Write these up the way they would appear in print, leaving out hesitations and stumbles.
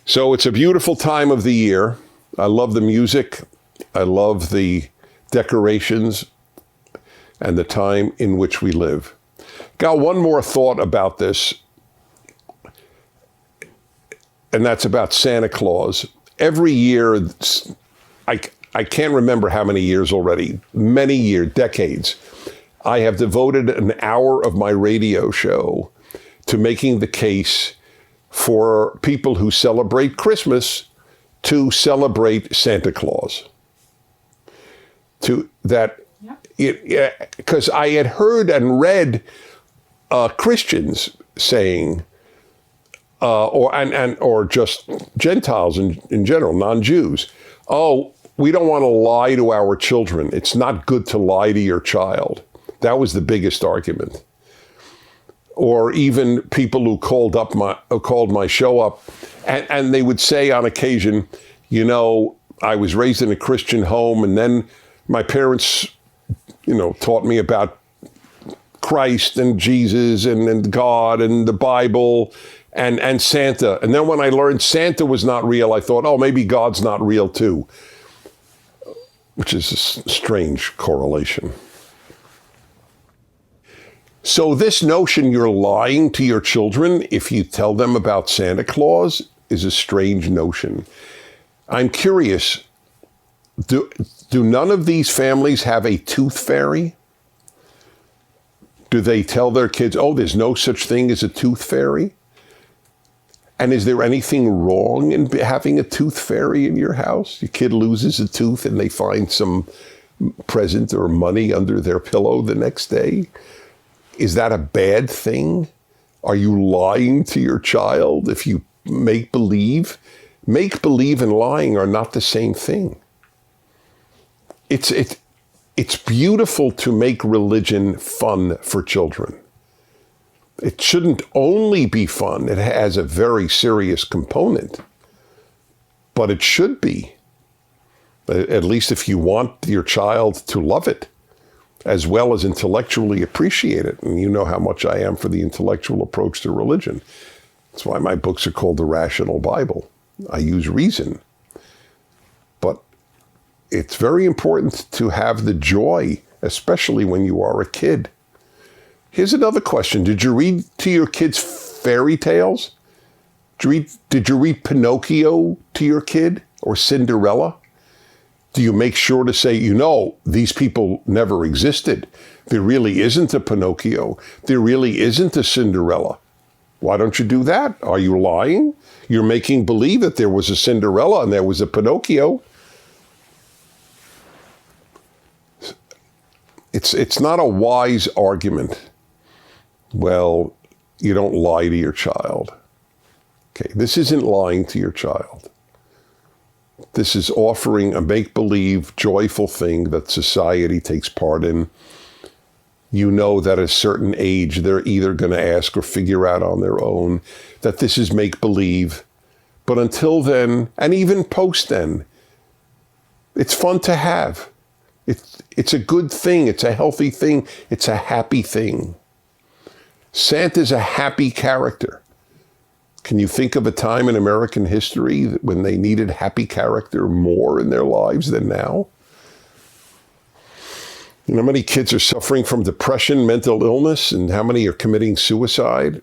So it's a beautiful time of the year. I love the music. I love the decorations and the time in which we live. Got one more thought about this, and that's about Santa Claus. Every year, I can't remember how many years already, many years, decades, I have devoted an hour of my radio show to making the case for people who celebrate Christmas to celebrate Santa Claus. Because I had heard and read Christians saying, or just Gentiles in general, non-Jews, oh, we don't want to lie to our children. It's not good to lie to your child. That was the biggest argument. Or even people who called my show up, and they would say on occasion, you know, I was raised in a Christian home, and then my parents, taught me about Christ and Jesus and God and the Bible and Santa. And then when I learned Santa was not real, I thought, oh, maybe God's not real too, which is a strange correlation. So this notion you're lying to your children if you tell them about Santa Claus is a strange notion. I'm curious, do none of these families have a tooth fairy? Do they tell their kids, oh, there's no such thing as a tooth fairy? And is there anything wrong in having a tooth fairy in your house? Your kid loses a tooth and they find some present or money under their pillow the next day. Is that a bad thing? Are you lying to your child if you make believe? Make believe and lying are not the same thing. It's beautiful to make religion fun for children. It shouldn't only be fun. It has a very serious component, but it should be, at least if you want your child to love it, as well as intellectually appreciate it. And you know how much I am for the intellectual approach to religion. That's why my books are called The Rational Bible. I use reason. But it's very important to have the joy, especially when you are a kid. Here's another question. Did you read to your kids fairy tales? Did you read Pinocchio to your kid or Cinderella? Do you make sure to say, these people never existed. There really isn't a Pinocchio. There really isn't a Cinderella. Why don't you do that? Are you lying? You're making believe that there was a Cinderella and there was a Pinocchio. It's not a wise argument. Well, you don't lie to your child. Okay, this isn't lying to your child. This is offering a make-believe, joyful thing that society takes part in. You know that at a certain age, they're either going to ask or figure out on their own that this is make-believe. But until then, and even post then, it's fun to have. It's a good thing. It's a healthy thing. It's a happy thing. Santa's a happy character. Can you think of a time in American history when they needed happy character more in their lives than now? You know how many kids are suffering from depression, mental illness, and how many are committing suicide?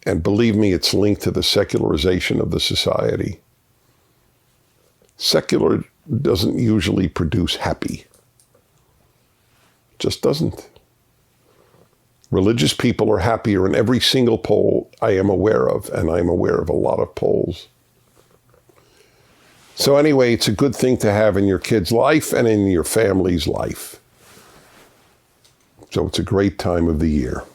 And believe me, it's linked to the secularization of the society. Secular doesn't usually produce happy. Just doesn't. Religious people are happier in every single poll I am aware of, and I'm aware of a lot of polls. So anyway, it's a good thing to have in your kid's life and in your family's life. So it's a great time of the year.